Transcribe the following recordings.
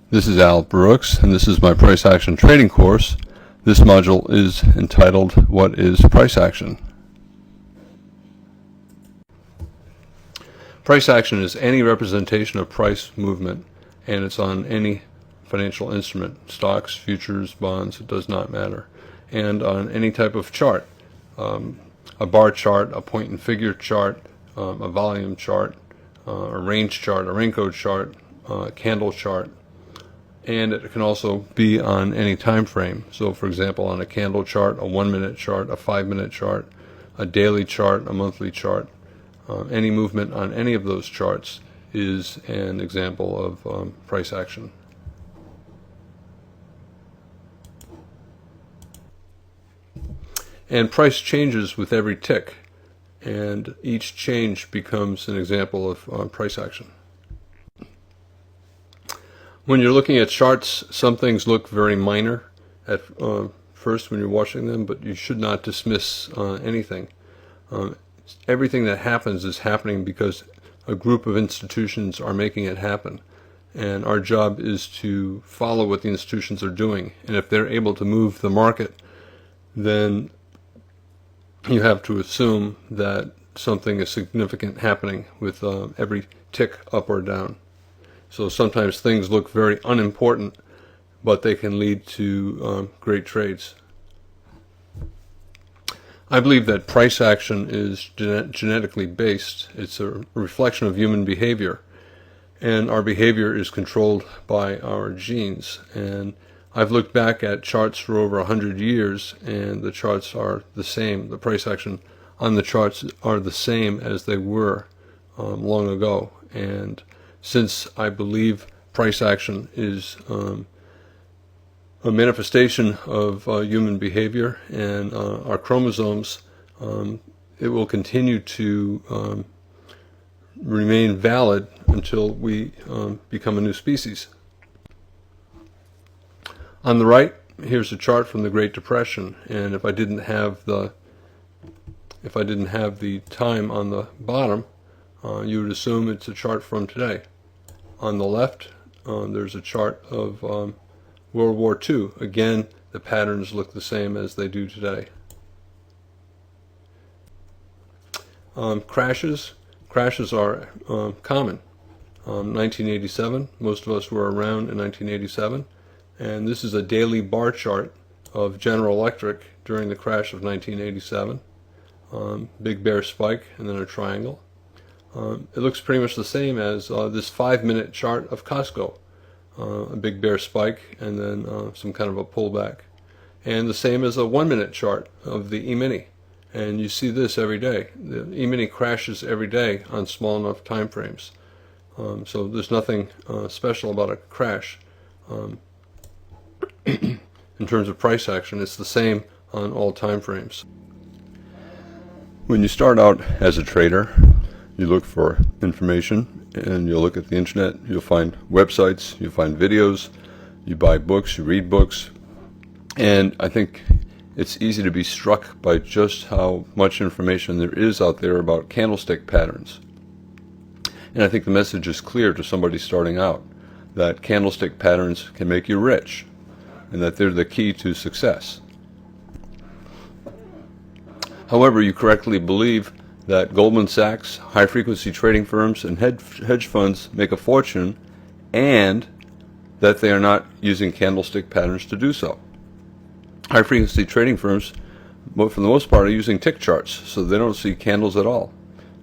This is ALBrooks, and this is my price action trading course. This module is entitled, What is Price Action? Price action is any representation of price movement, and it's on any financial instrument, stocks, futures, bonds, it does not matter, and on any type of chart, a bar chart, a point and figure chart, a volume chart, a range chart, a Renko chart, a candle chart, and it can also be on any time frame. So for example, on a candle chart, a 1-minute chart, a 5-minute chart, a daily chart, a monthly chart, any movement on any of those charts is an example of price action. And price changes with every tick, and each change becomes an example of price action. When you're looking at charts, some things look very minor at first when you're watching them, but you should not dismiss anything. Everything that happens is happening because a group of institutions are making it happen. And our job is to follow what the institutions are doing. And if they're able to move the market, then you have to assume that something is significant happening with every tick up or down. So sometimes things look very unimportant, but they can lead to great trades. I believe that price action is genetically based. It's a reflection of human behavior, and our behavior is controlled by our genes. And I've looked back at charts for over 100 years, and the charts are the same. The price action on the charts are the same as they were long ago. And since I believe price action is a manifestation of human behavior and our chromosomes, it will continue to remain valid until we become a new species. On the right, here's a chart from the Great Depression, and if I didn't have the time on the bottom, you would assume it's a chart from today. On the left, there's a chart of World War II. Again, the patterns look the same as they do today. Crashes are common. 1987, most of us were around in 1987. And this is a daily bar chart of General Electric during the crash of 1987. Big bear spike and then a triangle. It looks pretty much the same as this 5-minute chart of Costco. A big bear spike and then some kind of a pullback. And the same as a 1-minute chart of the E-mini. And you see this every day. The E-mini crashes every day on small enough time frames. So there's nothing special about a crash. In terms of price action, it's the same on all time frames. When you start out as a trader, you look for information and you'll look at the internet. You'll find websites, you'll find videos, you buy books, you read books, and I think it's easy to be struck by just how much information there is out there about candlestick patterns. And I think the message is clear to somebody starting out, that candlestick patterns can make you rich, and that they're the key to success. However, you correctly believe that Goldman Sachs, high-frequency trading firms, and hedge funds make a fortune, and that they are not using candlestick patterns to do so. High-frequency trading firms, for the most part, are using tick charts, so they don't see candles at all.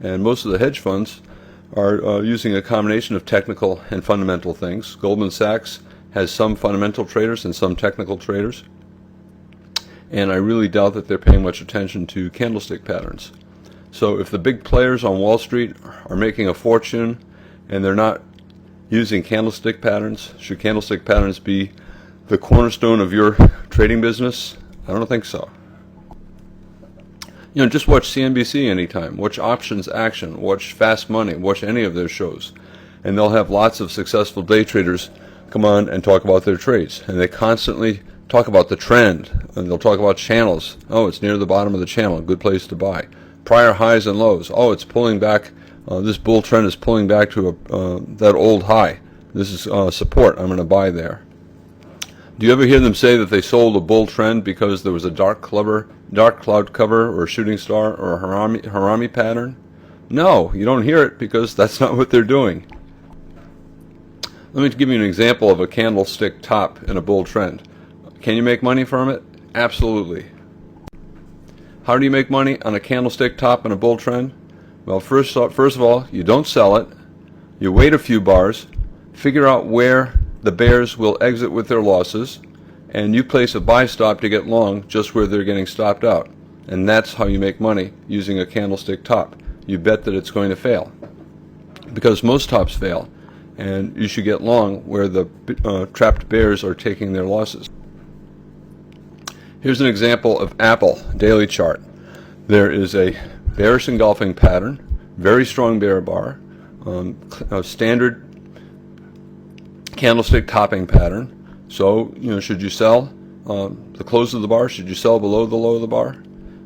And most of the hedge funds are using a combination of technical and fundamental things. Goldman Sachs has some fundamental traders and some technical traders, and I really doubt that they're paying much attention to candlestick patterns. So if the big players on Wall Street are making a fortune and they're not using candlestick patterns, should candlestick patterns be the cornerstone of your trading business? I don't think so. Just watch CNBC anytime, watch Options Action, watch Fast Money, watch any of their shows, and they'll have lots of successful day traders come on and talk about their trades, and they constantly talk about the trend, and they'll talk about channels. Oh, it's near the bottom of the channel, good place to buy. Prior highs and lows. Oh, it's pulling back. This bull trend is pulling back to that old high. This is support. I'm going to buy there. Do you ever hear them say that they sold a bull trend because there was a dark cloud cover or a shooting star or a harami pattern? No, you don't hear it because that's not what they're doing. Let me give you an example of a candlestick top in a bull trend. Can you make money from it? Absolutely. How do you make money on a candlestick top in a bull trend? Well, first of all, you don't sell it. You wait a few bars, figure out where the bears will exit with their losses, and you place a buy stop to get long just where they're getting stopped out. And that's how you make money using a candlestick top. You bet that it's going to fail, because most tops fail, and you should get long where the trapped bears are taking their losses. Here's an example of Apple daily chart. There is a bearish engulfing pattern, very strong bear bar, a standard candlestick topping pattern. So, should you sell the close of the bar? Should you sell below the low of the bar?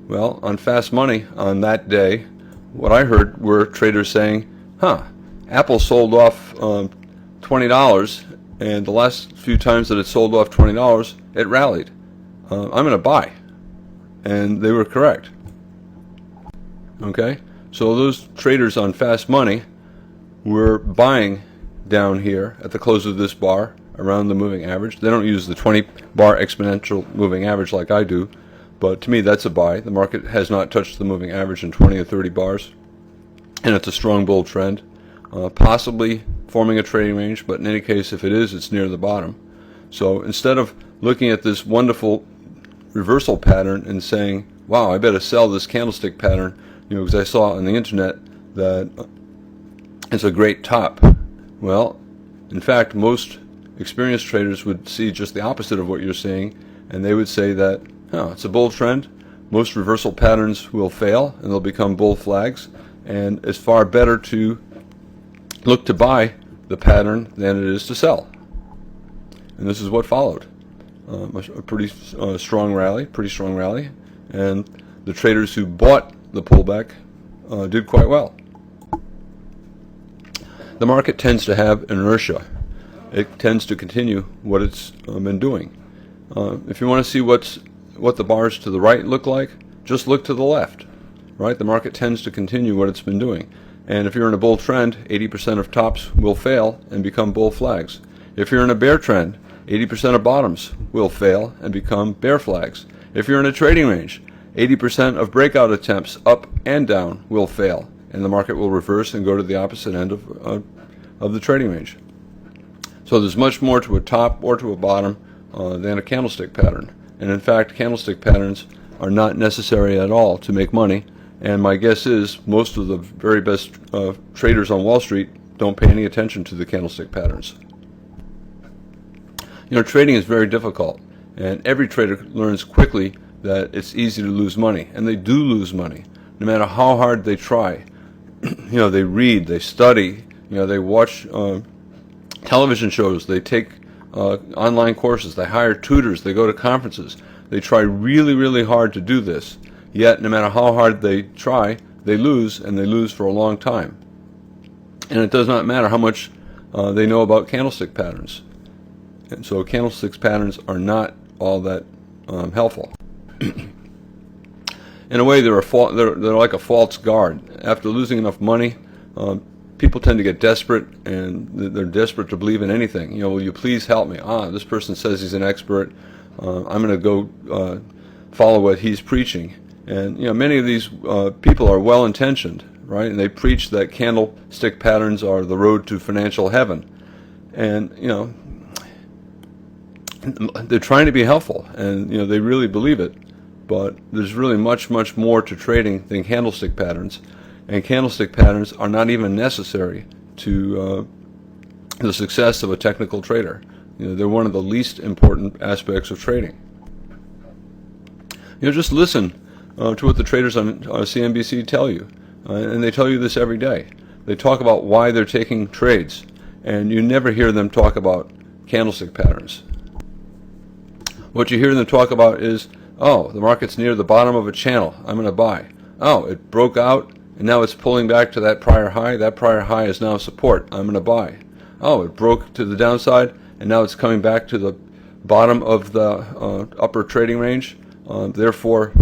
Well, on fast money on that day, what I heard were traders saying, Apple sold off $20, and the last few times that it sold off $20, it rallied. I'm going to buy. And they were correct. Okay? So those traders on fast money were buying down here at the close of this bar around the moving average. They don't use the 20-bar exponential moving average like I do, but to me that's a buy. The market has not touched the moving average in 20 or 30 bars, and it's a strong bull trend, possibly forming a trading range, but in any case, if it is, it's near the bottom. So instead of looking at this wonderful reversal pattern and saying, wow, I better sell this candlestick pattern, because I saw on the internet that it's a great top. Well, in fact, most experienced traders would see just the opposite of what you're seeing, and they would say that, it's a bull trend. Most reversal patterns will fail, and they'll become bull flags, and it's far better to look to buy the pattern than it is to sell. And this is what followed. A pretty strong rally, and the traders who bought the pullback did quite well. The market tends to have inertia. It tends to continue what it's been doing. If you want to see what the bars to the right look like, just look to the left. Right? The market tends to continue what it's been doing. And if you're in a bull trend, 80% of tops will fail and become bull flags. If you're in a bear trend, 80% of bottoms will fail and become bear flags. If you're in a trading range, 80% of breakout attempts up and down will fail, and the market will reverse and go to the opposite end of the trading range. So there's much more to a top or to a bottom than a candlestick pattern. And in fact, candlestick patterns are not necessary at all to make money. And my guess is most of the very best traders on Wall Street don't pay any attention to the candlestick patterns. Trading is very difficult, and every trader learns quickly that it's easy to lose money, and they do lose money, no matter how hard they try. They read, they study, they watch television shows, they take online courses, they hire tutors, they go to conferences. They try really, really hard to do this, yet no matter how hard they try, they lose, and they lose for a long time. And it does not matter how much they know about candlestick patterns. And so candlestick patterns are not all that helpful. In a way, they're like a false guard. After losing enough money, people tend to get desperate, and they're desperate to believe in anything. Will you please help me? This person says he's an expert. I'm going to go follow what he's preaching. And many of these people are well-intentioned, right? And they preach that candlestick patterns are the road to financial heaven. And they're trying to be helpful, and they really believe it, but there's really much more to trading than candlestick patterns, and candlestick patterns are not even necessary to the success of a technical trader. They're one of the least important aspects of trading. Just listen to what the traders on CNBC tell you, and they tell you this every day. They talk about why they're taking trades, and you never hear them talk about candlestick patterns. What you hear them talk about is, the market's near the bottom of a channel, I'm going to buy. It broke out, and now it's pulling back to that prior high. That prior high is now support, I'm going to buy. oh, it broke to the downside and now it's coming back to the bottom of the upper trading range, therefore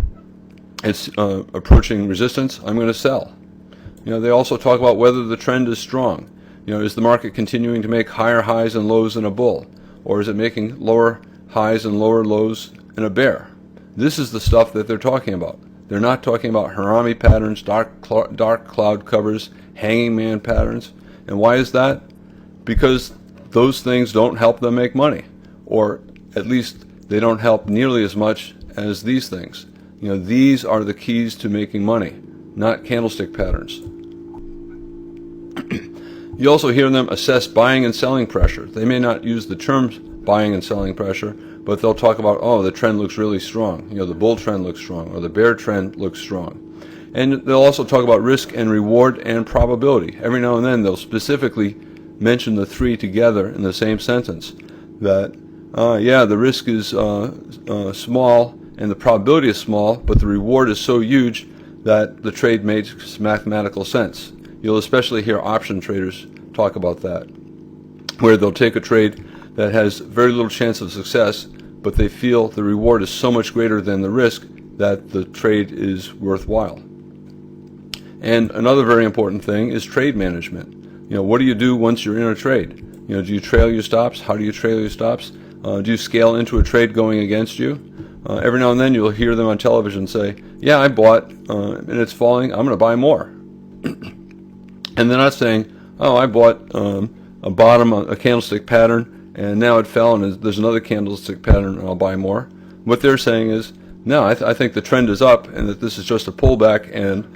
it's approaching resistance, I'm going to sell. They also talk about whether the trend is strong. Is the market continuing to make higher highs and lows in a bull, or is it making lower highs and lower lows in a bear? This is the stuff that they're talking about. They're not talking about Harami patterns, dark cloud covers, hanging man patterns. And why is that? Because those things don't help them make money, or at least they don't help nearly as much as these things. These are the keys to making money, not candlestick patterns. You also hear them assess buying and selling pressure. They may not use the terms buying and selling pressure, but they'll talk about, oh, the trend looks really strong. The bull trend looks strong, or the bear trend looks strong. And they'll also talk about risk and reward and probability. Every now and then they'll specifically mention the three together in the same sentence. That, yeah, the risk is small and the probability is small, but the reward is so huge that the trade makes mathematical sense. You'll especially hear option traders talk about that, where they'll take a trade that has very little chance of success, but they feel the reward is so much greater than the risk that the trade is worthwhile. And another very important thing is trade management. What do you do once you're in a trade? Do you trail your stops? How do you trail your stops? Do you scale into a trade going against you? Every now and then you'll hear them on television say, yeah, I bought and it's falling, I'm going to buy more. And they're not saying, oh, I bought a bottom, a candlestick pattern, and now it fell and there's another candlestick pattern and I'll buy more. What they're saying is, no, I think the trend is up and that this is just a pullback and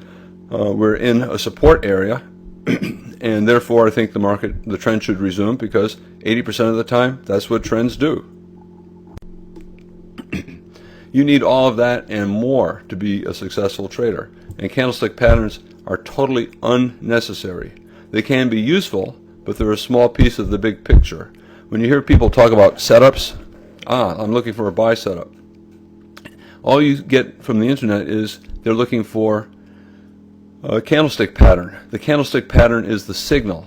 we're in a support area and therefore I think the trend should resume, because 80% of the time that's what trends do. You need all of that and more to be a successful trader, and candlestick patterns are totally unnecessary. They can be useful, but they're a small piece of the big picture. When you hear people talk about setups, I'm looking for a buy setup. All you get from the internet is they're looking for a candlestick pattern. The candlestick pattern is the signal.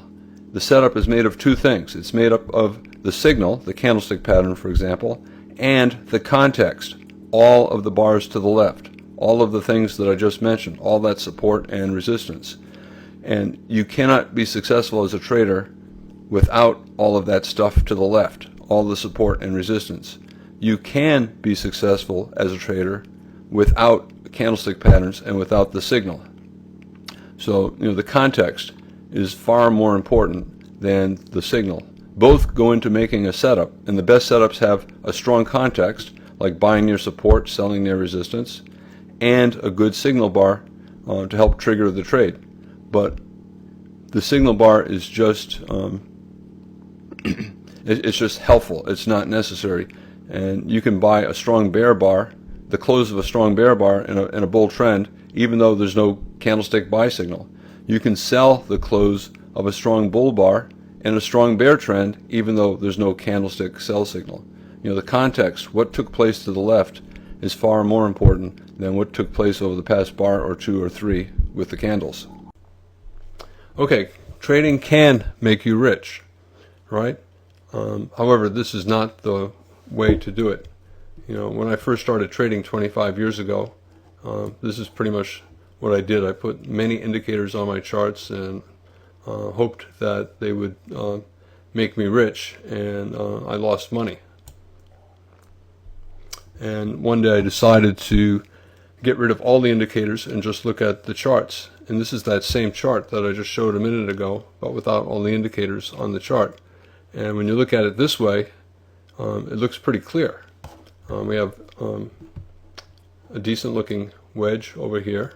The setup is made of two things. It's made up of the signal, the candlestick pattern for example, and the context, all of the bars to the left, all of the things that I just mentioned, all that support and resistance. And you cannot be successful as a trader without all of that stuff to the left, all the support and resistance. You can be successful as a trader without candlestick patterns and without the signal. So, the context is far more important than the signal. Both go into making a setup, and the best setups have a strong context, like buying near support, selling near resistance, and a good signal bar to help trigger the trade. But the signal bar is just it's just helpful. It's not necessary. And you can buy a strong bear bar, the close of a strong bear bar in a bull trend, even though there's no candlestick buy signal. You can sell the close of a strong bull bar in a strong bear trend, even though there's no candlestick sell signal. The context, what took place to the left, is far more important than what took place over the past bar or two or three with the candles. Okay, trading can make you rich, right? However, this is not the way to do it. When I first started trading 25 years ago, this is pretty much what I did. I put many indicators on my charts and hoped that they would make me rich, and I lost money. And one day I decided to get rid of all the indicators and just look at the charts. And this is that same chart that I just showed a minute ago, but without all the indicators on the chart. And when you look at it this way, it looks pretty clear. We have a decent looking wedge over here,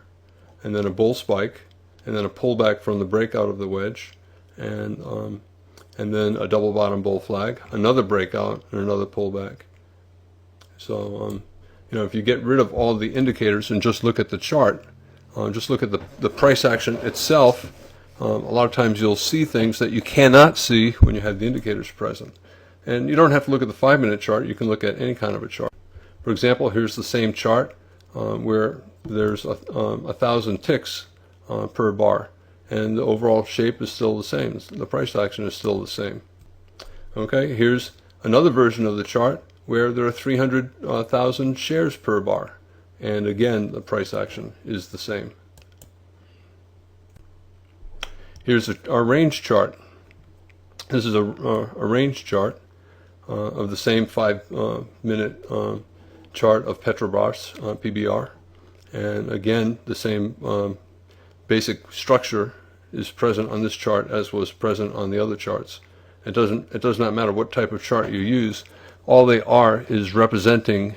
and then a bull spike, and then a pullback from the breakout of the wedge, and then a double bottom bull flag, another breakout, and another pullback. So if you get rid of all the indicators and just look at the chart, just look at the price action itself, a lot of times you'll see things that you cannot see when you have the indicators present. And you don't have to look at the 5-minute chart. You can look at any kind of a chart. For example, here's the same chart where there's 1,000 ticks per bar, and the overall shape is still the same. The price action is still the same. Okay, here's another version of the chart where there are 300,000 shares per bar, and again the price action is the same. Here's our range chart. This is a range chart of the same 5-minute chart of Petrobras PBR, and again the same basic structure is present on this chart as was present on the other charts. It does not matter what type of chart you use. All they are is representing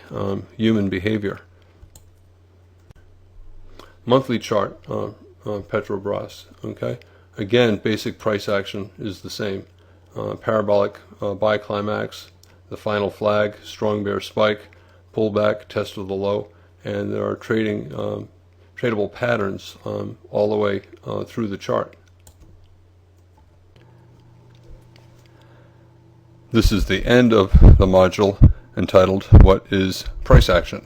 human behavior. Monthly chart Petrobras. Okay, again basic price action is the same. Parabolic buy climax, the final flag, strong bear spike, pullback, test of the low, and there are tradable patterns all the way through the chart. This is the end of the module entitled What is Price Action?